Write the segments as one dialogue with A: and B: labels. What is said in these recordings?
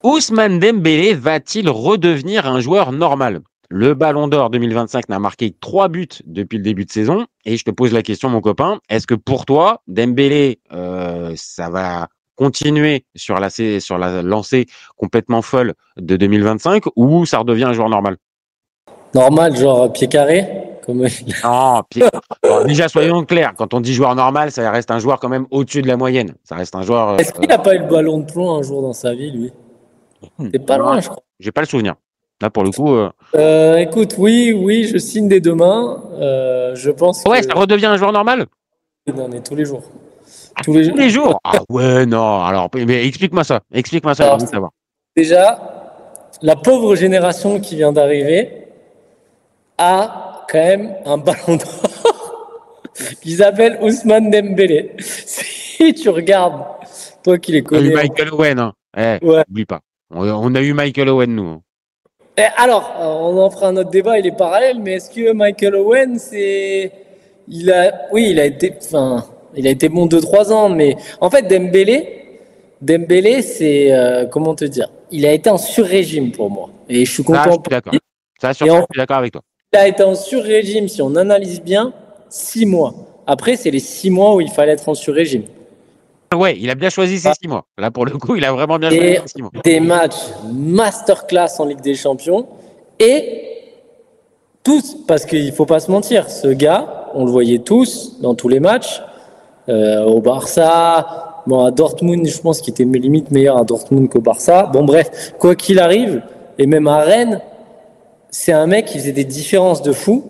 A: Ousmane Dembélé va-t-il redevenir un joueur normal? Le Ballon d'Or 2025 n'a marqué que 3 buts depuis le début de saison. Et je te pose la question, mon copain, est-ce que pour toi, Dembélé, ça va continuer sur la lancée complètement folle de 2025 ou ça redevient un joueur normal?
B: Normal, genre pied carré comme...
A: Non, bon, déjà, soyons clairs. Quand on dit joueur normal, ça reste un joueur quand même au-dessus de la moyenne. Ça reste un joueur.
B: Est-ce qu'il n'a pas eu le ballon de plomb un jour dans sa vie, lui? C'est pas
A: Non,
B: loin, je crois.
A: j'ai pas le souvenir. Là, pour le coup.
B: Écoute, oui, je signe des deux mains. Je pense
A: Ouais,
B: que
A: ça redevient un joueur normal?
B: on est tous les jours.
A: Ah,
B: Tous les
A: tous
B: jours.
A: les jours? Ah ouais, non. Alors, mais explique-moi ça. Explique-moi ça, j'ai
B: Alors,
A: envie de savoir.
B: déjà, la pauvre génération qui vient d'arriver a quand même un ballon d'or qui s'appelle Ousmane Dembélé. Si tu regardes, toi qui les
A: On a eu
B: connais.
A: Michael Owen, hein.
B: Ouais.
A: Oublie pas. On a eu Michael Owen, nous.
B: Et alors, on en fera un autre débat, il est parallèle, mais est-ce que Michael Owen, oui, il a été bon 2-3 ans, mais en fait, Dembélé, c'est, comment te dire, il a été en sur-régime pour moi. Et je suis
A: Ah, je
B: content
A: suis
B: pour
A: d'accord.
B: lui.
A: Ça, sur
B: Et
A: ça,
B: en
A: je suis d'accord avec toi.
B: il a été en sur-régime, si on analyse bien, 6 mois. Après, c'est les 6 mois où il fallait être en sur-régime.
A: Ouais, il a bien choisi ses 6 mois. Là, pour le coup, il a vraiment bien choisi
B: Et
A: ses 6 mois.
B: des matchs masterclass en Ligue des Champions. Et tous, parce qu'il ne faut pas se mentir, ce gars, on le voyait tous dans tous les matchs, au Barça, bon, à Dortmund, je pense qu'il était limite meilleur à Dortmund qu'au Barça. Bon, bref, quoi qu'il arrive, et même à Rennes, c'est un mec qui faisait des différences de fou,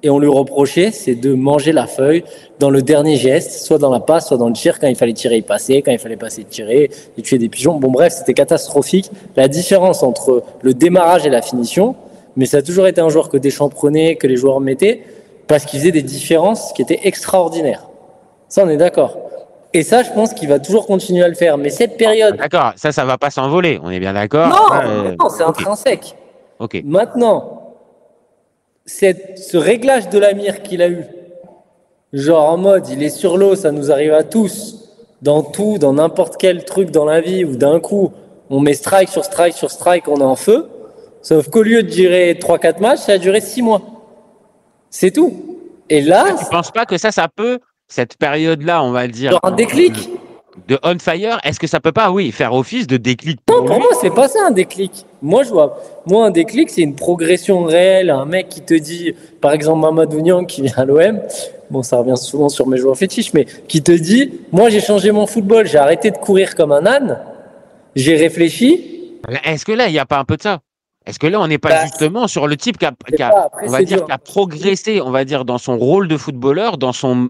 B: et on lui reprochait, c'est de manger la feuille dans le dernier geste, soit dans la passe, soit dans le tir. Quand il fallait tirer, il passait. Quand il fallait passer, il tirait. Il tuait des pigeons. Bon, bref, c'était catastrophique. La différence entre le démarrage et la finition, mais ça a toujours été un joueur que Deschamps prenait, que les joueurs mettaient, parce qu'il faisait des différences qui étaient extraordinaires. Ça, on est d'accord. Et ça, je pense qu'il va toujours continuer à le faire. Mais cette période...
A: D'accord, ça va pas s'envoler. On est bien d'accord.
B: Non, c'est
A: Ok.
B: intrinsèque.
A: Ok.
B: Maintenant, ce réglage de la mire qu'il a eu, genre en mode, il est sur l'eau, ça nous arrive à tous, dans n'importe quel truc dans la vie, où d'un coup, on met strike sur strike sur strike, on est en feu, sauf qu'au lieu de durer 3-4 matchs, ça a duré 6 mois. C'est tout. Et là...
A: Tu penses pas que ça peut, cette période-là, on va dire,
B: genre un déclic?
A: de on fire, est-ce que ça peut pas, oui, faire office de déclic
B: Non, pour moi, c'est pas ça un déclic. Moi, un déclic, c'est une progression réelle. Un mec qui te dit, par exemple, Mamadou Niang qui vient à l'OM, bon, ça revient souvent sur mes joueurs fétiches, mais qui te dit, moi, j'ai changé mon football, j'ai arrêté de courir comme un âne, j'ai réfléchi.
A: Est-ce que là, il n'y a pas un peu de ça? Est-ce que là, on n'est pas justement sur le type qui
B: Après,
A: on va dire, qui a progressé, on va dire, dans son rôle de footballeur, dans son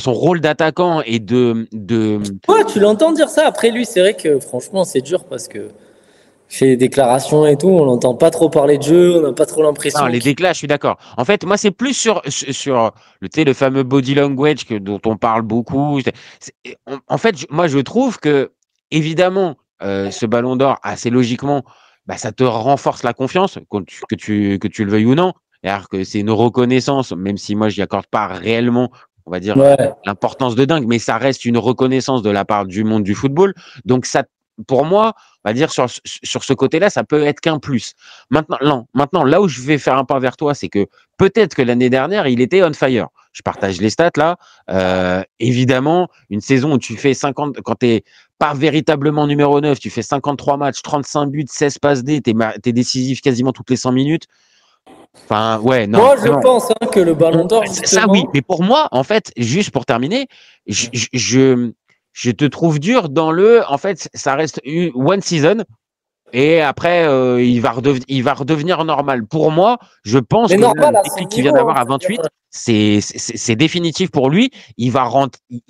A: rôle d'attaquant et
B: Ouais, tu l'entends dire ça. Après, lui, c'est vrai que franchement, c'est dur parce que fait des déclarations et tout, on n'entend pas trop parler de jeu, on n'a pas trop l'impression.
A: Non, les déclats, je suis d'accord. En fait, moi, c'est plus sur le fameux body language dont on parle beaucoup. En fait, moi, je trouve que, évidemment, ce ballon d'or, assez logiquement, bah, ça te renforce la confiance, que tu le veuilles ou non. C'est-à-dire que c'est une reconnaissance, même si moi, je n'y accorde pas réellement, on va dire,
B: Ouais.
A: l'importance de dingue, mais ça reste une reconnaissance de la part du monde du football. Donc, ça, pour moi, on va dire, sur ce côté-là, ça peut être qu'un plus. Maintenant, là où je vais faire un pas vers toi, c'est que peut-être que l'année dernière, il était on fire. Je partage les stats là. Évidemment, une saison où tu fais 50, quand tu n'es pas véritablement numéro 9, tu fais 53 matchs, 35 buts, 16 passes D, tu es décisif quasiment toutes les 100 minutes. Enfin, ouais, non.
B: Moi, je pense que le ballon d'or, justement...
A: Ça, oui. Mais pour moi, en fait, juste pour terminer, je te trouve dur en fait, ça reste one season. Et après, il va redevenir normal. Pour moi, je pense que
B: normal,
A: le déclic qu'il vient d'avoir à 28, c'est définitif pour lui. Il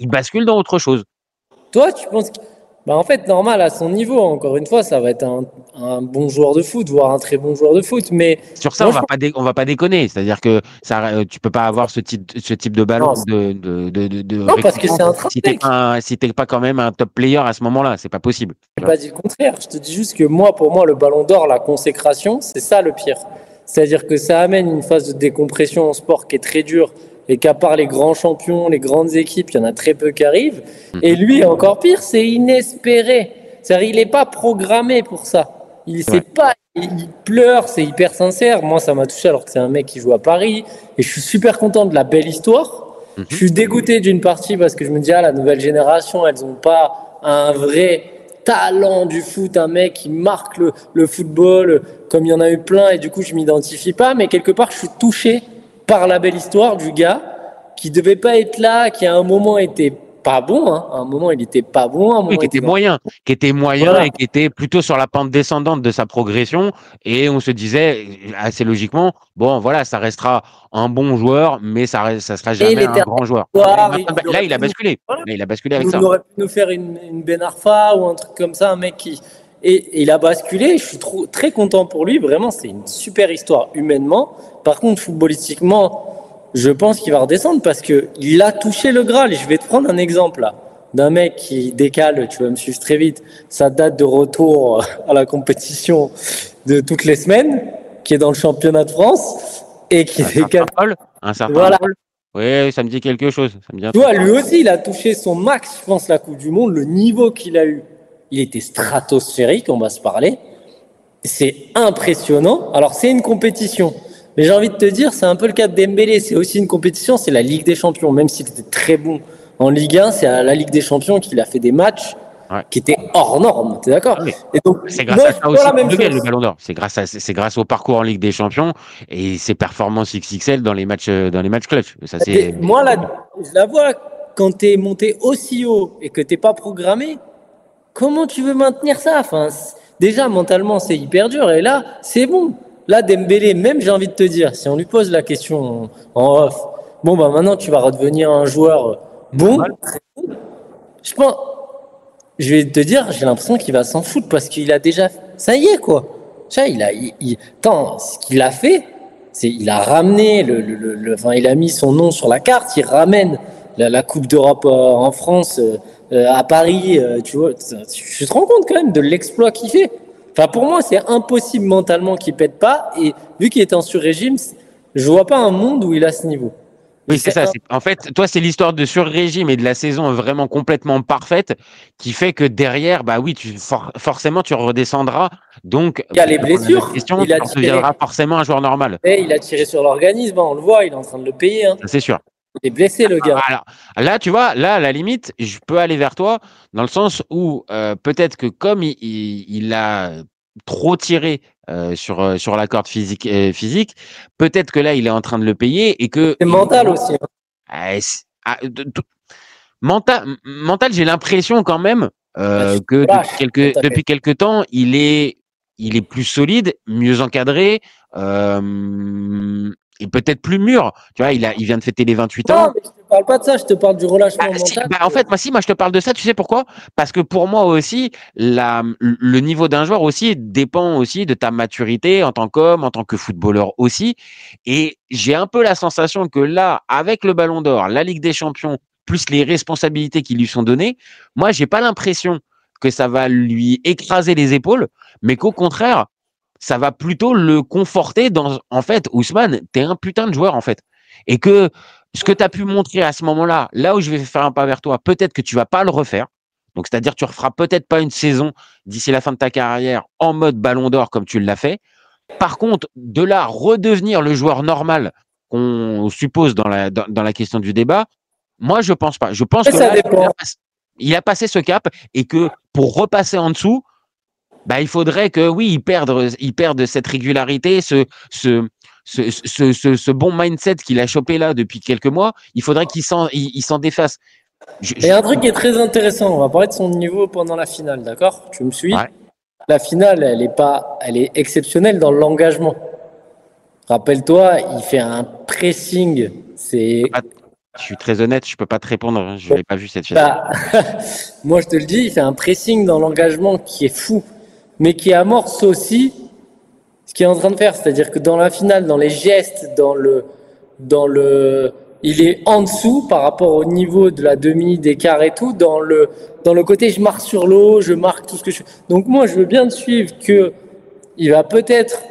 A: bascule dans autre chose.
B: Toi, tu penses que... Bah, en fait, normal, à son niveau, encore une fois, ça va être un bon joueur de foot, voire un très bon joueur de foot. Mais
A: sur ça,
B: moi,
A: on va pas déconner. C'est-à-dire que tu peux pas avoir ce type de ballon
B: non, parce que c'est
A: si t'es pas quand même un top player à ce moment-là, c'est pas possible.
B: Je n'ai pas dit le contraire. Je te dis juste que pour moi, le ballon d'or, la consécration, c'est ça le pire. C'est-à-dire que ça amène une phase de décompression en sport qui est très dure et qu'à part les grands champions, les grandes équipes, il y en a très peu qui arrivent. Et lui, encore pire, c'est inespéré. C'est-à-dire, il n'est pas programmé pour ça. Il sait pas, il pleure, c'est hyper sincère. Moi, ça m'a touché alors que c'est un mec qui joue à Paris. Et je suis super content de la belle histoire. Je suis dégoûté d'une partie parce que je me dis, la nouvelle génération, elles n'ont pas un vrai talent du foot, un mec qui marque le football, comme il y en a eu plein, et du coup, je m'identifie pas. Mais quelque part, je suis touché par la belle histoire du gars qui devait pas être là, qui à un moment était pas bon, hein. À un moment, il était pas bon. À un moment,
A: qui était moyen, et qui était plutôt sur la pente descendante de sa progression. Et on se disait assez logiquement, bon, voilà, ça restera un bon joueur, mais ça sera jamais un grand joueur. Là, il a basculé. Voilà. Là, il a basculé avec ça.
B: Il aurait pu nous faire une Ben Arfa ou un truc comme ça, un mec qui... Et il a basculé. Je suis très content pour lui. Vraiment, c'est une super histoire humainement. Par contre, footballistiquement, je pense qu'il va redescendre parce qu'il a touché le Graal. Et je vais te prendre un exemple là, d'un mec qui décale, tu vas me suivre très vite, sa date de retour à la compétition de toutes les semaines, qui est dans le championnat de France, et qui décale.
A: Un certain Paul. Oui, ça me dit quelque chose. Ça me dit
B: tu vois, lui aussi, il a touché son max, je pense, la Coupe du Monde. Le niveau qu'il a eu, il était stratosphérique, on va se parler. C'est impressionnant. Alors, c'est une compétition. Mais j'ai envie de te dire, c'est un peu le cas de Dembélé. C'est aussi une compétition, c'est la Ligue des Champions. Même s'il était très bon en Ligue 1, c'est à la Ligue des Champions qu'il a fait des matchs qui étaient hors normes. T'es d'accord?
A: Et donc, c'est grâce à ça aussi le Ballon d'Or. C'est grâce au parcours en Ligue des Champions et ses performances XXL dans les matchs clutch. Ça,
B: moi, je la vois quand t'es monté aussi haut et que t'es pas programmé. Comment tu veux maintenir ça? Enfin, déjà, mentalement, c'est hyper dur. Et là, c'est bon. Là, Dembélé, même, j'ai envie de te dire, si on lui pose la question en off, bon, bah maintenant, tu vas redevenir un joueur bon. Je pense, je vais te dire, j'ai l'impression qu'il va s'en foutre parce qu'il a déjà, ça y est, quoi. Tu vois, attends, ce qu'il a fait, c'est, il a ramené enfin, il a mis son nom sur la carte, il ramène la Coupe d'Europe en France, à Paris, tu vois, tu te rends compte quand même de l'exploit qu'il fait. Enfin, pour moi, c'est impossible mentalement qu'il pète pas. Et vu qu'il était en sur-régime, je vois pas un monde où il a ce niveau.
A: Oui, c'est ça. En fait, toi, c'est l'histoire de sur-régime et de la saison vraiment complètement parfaite qui fait que derrière, bah oui, forcément, tu redescendras. Donc,
B: il y a les blessures.
A: Tu deviendras forcément un joueur normal.
B: Et il a tiré sur l'organisme, on le voit, il est en train de le payer. Hein.
A: C'est sûr.
B: Il est blessé, le gars.
A: Alors, là, tu vois, là, à la limite, je peux aller vers toi dans le sens où peut-être que comme il a trop tiré sur la corde physique, peut-être que là, il est en train de le payer et que...
B: C'est mental aussi.
A: Mental, j'ai l'impression quand même que depuis quelque temps, il est plus solide, mieux encadré, et peut-être plus mûr. Tu vois, il vient de fêter les 28 ans.
B: Non, mais je te parle pas de ça, je te parle du relâchement mental.
A: En fait, moi, je te parle de ça, tu sais pourquoi? Parce que pour moi aussi, le niveau d'un joueur aussi dépend aussi de ta maturité en tant qu'homme, en tant que footballeur aussi. Et j'ai un peu la sensation que là, avec le Ballon d'Or, la Ligue des Champions, plus les responsabilités qui lui sont données, moi, j'ai pas l'impression que ça va lui écraser les épaules, mais qu'au contraire, ça va plutôt le conforter dans, en fait, Ousmane, t'es un putain de joueur, en fait. Et que ce que tu as pu montrer à ce moment-là, là où je vais faire un pas vers toi, peut-être que tu vas pas le refaire. Donc, c'est-à-dire que tu referas peut-être pas une saison d'ici la fin de ta carrière en mode Ballon d'Or comme tu l'as fait. Par contre, de là, redevenir le joueur normal qu'on suppose dans la question du débat, moi, je pense pas. Je pense que là, il a passé ce cap et que pour repasser en dessous, bah, il faudrait que, oui, il perde cette régularité, ce bon mindset qu'il a chopé là depuis quelques mois. Il faudrait qu'il s'en défasse.
B: Il y a un truc qui est très intéressant. On va parler de son niveau pendant la finale, d'accord? Tu me suis? Ouais. La finale, elle est exceptionnelle dans l'engagement. Rappelle-toi, il fait un pressing.
A: Je suis très honnête, je peux pas te répondre. Je l'ai pas vu cette finale.
B: Moi, je te le dis, il fait un pressing dans l'engagement qui est fou, mais qui amorce aussi ce qu'il est en train de faire. C'est-à-dire que dans la finale, dans les gestes, il est en dessous par rapport au niveau de la demi d'écart et tout. Dans le côté, je marque sur l'eau, je marque tout ce que je fais. Donc moi, je veux bien te suivre que il va peut-être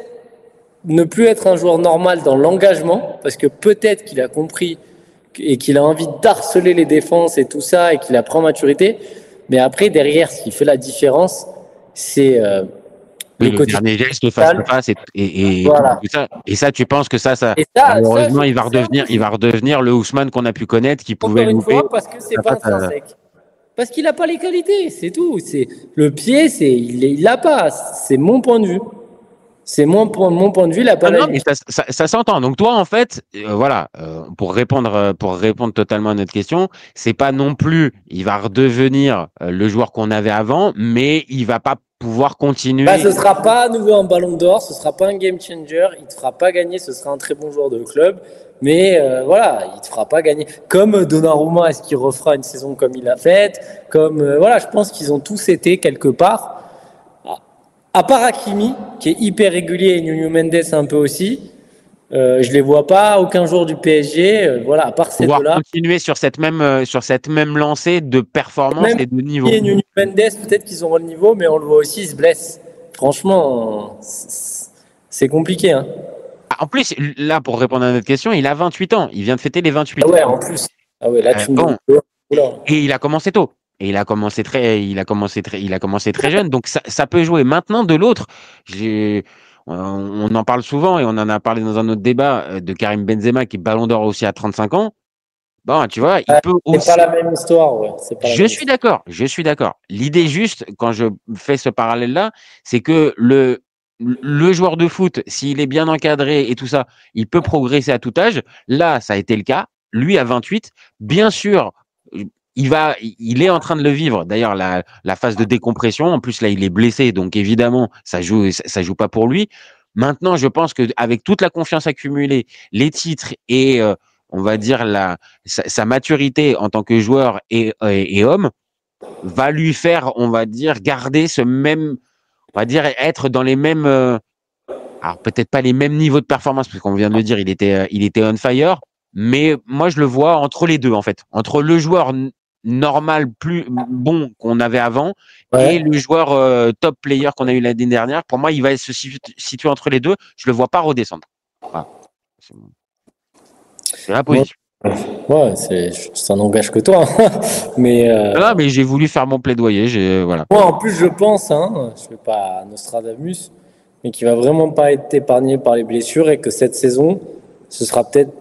B: ne plus être un joueur normal dans l'engagement, parce que peut-être qu'il a compris et qu'il a envie d'harceler les défenses et tout ça, et qu'il apprend maturité. Mais après, derrière, ce qui fait la différence, c'est
A: Oui,
B: le
A: le
B: côté
A: dernier geste face à face
B: voilà.
A: et ça, tu penses que ça
B: Et ça,
A: malheureusement,
B: c'est un peu
A: il va redevenir le Ousmane qu'on a pu connaître, qui pouvait
B: encore une
A: louper
B: fois parce que c'est
A: face
B: pas
A: à face à.
B: intrinsèque. Parce qu'il n'a pas les qualités, c'est tout. C'est le pied, il l'a pas. C'est mon point de vue. C'est mon point de vue, il n'a pas
A: Non,
B: la
A: non, mais
B: ligne.
A: ça s'entend. Donc toi, en fait, voilà, pour répondre totalement à notre question, c'est pas non plus, il va redevenir le joueur qu'on avait avant, mais il va pas pouvoir
B: Bah,
A: continuer.
B: ce sera pas à nouveau un ballon d'or, ce sera pas un game changer, il te fera pas gagner, ce sera un très bon joueur de club, mais voilà, il te fera pas gagner. Comme Donnarumma, est-ce qu'il refera une saison comme il a faite? Comme voilà, je pense qu'ils ont tous été quelque part, à part Hakimi, qui est hyper régulier, et Nuno Mendes un peu aussi. Je les vois pas aucun jour du PSG, voilà, à part ces
A: Pouvoir
B: deux-là.
A: continuer sur cette même lancée de performance
B: Même
A: et de
B: Hakimi
A: niveau.
B: et Nuno Mendes, peut-être qu'ils auront le niveau, mais on le voit aussi, ils se blessent. Franchement, c'est compliqué, hein.
A: Ah, en plus, là, pour répondre à notre question, il a 28 ans. Il vient de fêter les
B: Ah
A: 28.
B: ouais, en plus. Ah ouais, là, tu me
A: Bon,
B: donnes. Oula.
A: et il a commencé tôt. Et il a commencé très jeune. Donc ça peut jouer. Maintenant, de l'autre, on en parle souvent et on en a parlé dans un autre débat de Karim Benzema qui est Ballon d'Or aussi à 35 ans. Bon, tu vois, il
B: Ouais,
A: peut
B: c'est pas
A: aussi.
B: la même histoire, ouais. C'est pas la
A: Je
B: même
A: suis
B: histoire.
A: d'accord, je suis d'accord. L'idée juste, quand je fais ce parallèle-là, c'est que le joueur de foot, s'il est bien encadré et tout ça, il peut progresser à tout âge. Là, ça a été le cas. Lui, à 28, bien sûr, il est en train de le vivre. D'ailleurs, la phase de décompression, en plus, là, il est blessé. Donc, évidemment, ça joue pas pour lui. Maintenant, je pense qu'avec toute la confiance accumulée, les titres et, on va dire, sa maturité en tant que joueur et homme, va lui faire, on va dire, garder ce même, on va dire, être dans les mêmes, alors peut-être pas les mêmes niveaux de performance, parce qu'on vient de le dire, il était on fire, mais moi je le vois entre les deux en fait, entre le joueur normal, plus bon qu'on avait avant, et
B: Ouais.
A: le joueur top player qu'on a eu l'année dernière. Pour moi, il va se situer entre les deux. Je le vois pas redescendre. Voilà. C'est la
B: Ouais,
A: position.
B: ouais, ça n'engage que toi, hein. Mais
A: Non, mais j'ai voulu faire mon plaidoyer. Voilà.
B: moi, en plus, je pense, hein, je ne suis pas Nostradamus, mais qu'il va vraiment pas être épargné par les blessures et que cette saison, ce sera peut-être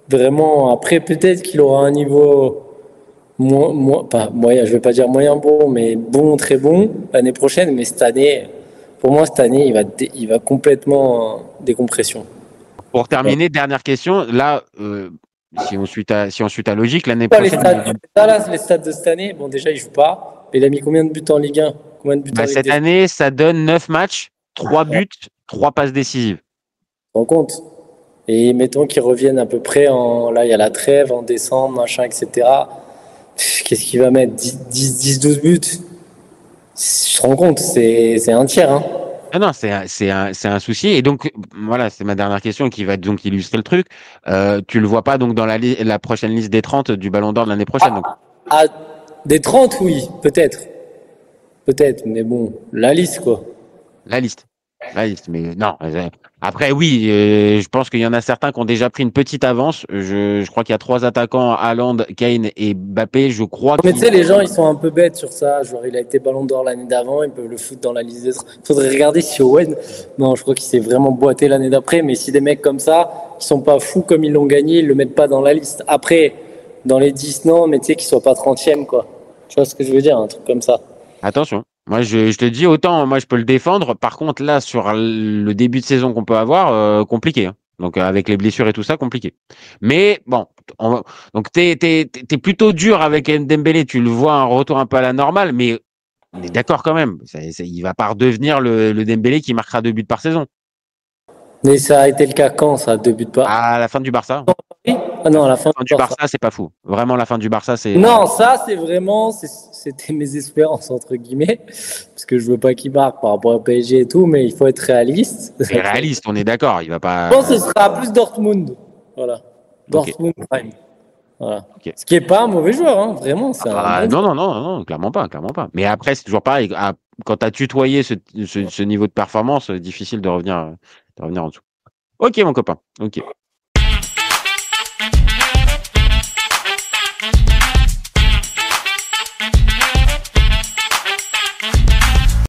B: vraiment. Après, peut-être qu'il aura un niveau pas moyen, je vais pas dire moyen bon, mais bon, très bon l'année prochaine. Mais cette année, pour moi, cette année, il va complètement décompression.
A: Pour
B: Ouais.
A: terminer, dernière question. Là, si on suit ta logique, l'année
B: Pas les
A: prochaine,
B: stades, là, les stades de cette année. Bon, déjà, il joue pas. Mais il a mis combien de buts en Ligue 1? Combien de buts en
A: bah,
B: Ligue
A: cette
B: des Champions?
A: année, ça donne 9 matchs, 3
B: Ouais,
A: buts, 3 passes décisives.
B: tu te rends compte? Et mettons qu'ils reviennent à peu près en. Là, il y a la trêve en décembre, machin, etc. Qu'est-ce qu'il va mettre? 10, 12 buts? Tu te rends compte? C'est un tiers, hein.
A: Ah non, c'est un souci. Et donc, voilà, c'est ma dernière question qui va donc illustrer le truc. Tu le vois pas donc dans la prochaine liste des 30 du Ballon d'Or de l'année prochaine. Donc,
B: À des 30, oui, peut-être. Peut-être, mais bon, la liste, quoi.
A: la liste. La liste. Mais non. Après, oui, je pense qu'il y en a certains qui ont déjà pris une petite avance. Je crois qu'il y a 3 attaquants, Haaland, Kane et Mbappé. Je crois
B: Mais tu
A: qu'ils.
B: sais, les gens, ils sont un peu bêtes sur ça. Genre, il a été ballon d'or l'année d'avant, ils peuvent le foutre dans la liste des 30. Faudrait regarder si Owen. Non, je crois qu'il s'est vraiment boité l'année d'après. Mais si des mecs comme ça, qui sont pas fous comme ils l'ont gagné, ils le mettent pas dans la liste. Après, dans les 10, non, mais tu sais, qu'ils soient pas 30e, quoi. Tu vois ce que je veux dire? Un truc comme ça.
A: Attention. Moi, je te dis, autant moi, je peux le défendre. Par contre, là, sur le début de saison qu'on peut avoir, compliqué, hein. Donc, avec les blessures et tout ça, compliqué. Mais bon, donc t'es plutôt dur avec Dembélé. Tu le vois un retour un peu à la normale, mais on est d'accord quand même. Il va pas redevenir le Dembélé qui marquera 2 buts par saison.
B: Mais ça a été le cas quand, ça, 2 buts pas?
A: À la fin du Barça.
B: Ah non, à la fin
A: La fin
B: du
A: du
B: Barça.
A: Barça, c'est pas fou. Vraiment, la fin du Barça, c'est.
B: Non, ça, c'est vraiment, c'était mes espérances, entre guillemets, parce que je veux pas qu'il marque par rapport au PSG et tout, mais il faut être réaliste.
A: C'est réaliste, on est d'accord. Il va
B: Je pense que
A: pas.
B: ce sera plus Dortmund. Voilà.
A: Ok.
B: Dortmund Prime. Voilà.
A: Ok.
B: Ce qui est pas un mauvais joueur, hein. Vraiment, c'est un
A: Ah,
B: bon
A: non,
B: joueur.
A: non, non, non, clairement pas, clairement pas. Mais après, c'est toujours pareil. Quand tu as tutoyé ce niveau de performance, difficile de revenir en dessous. Ok, mon copain. Ok.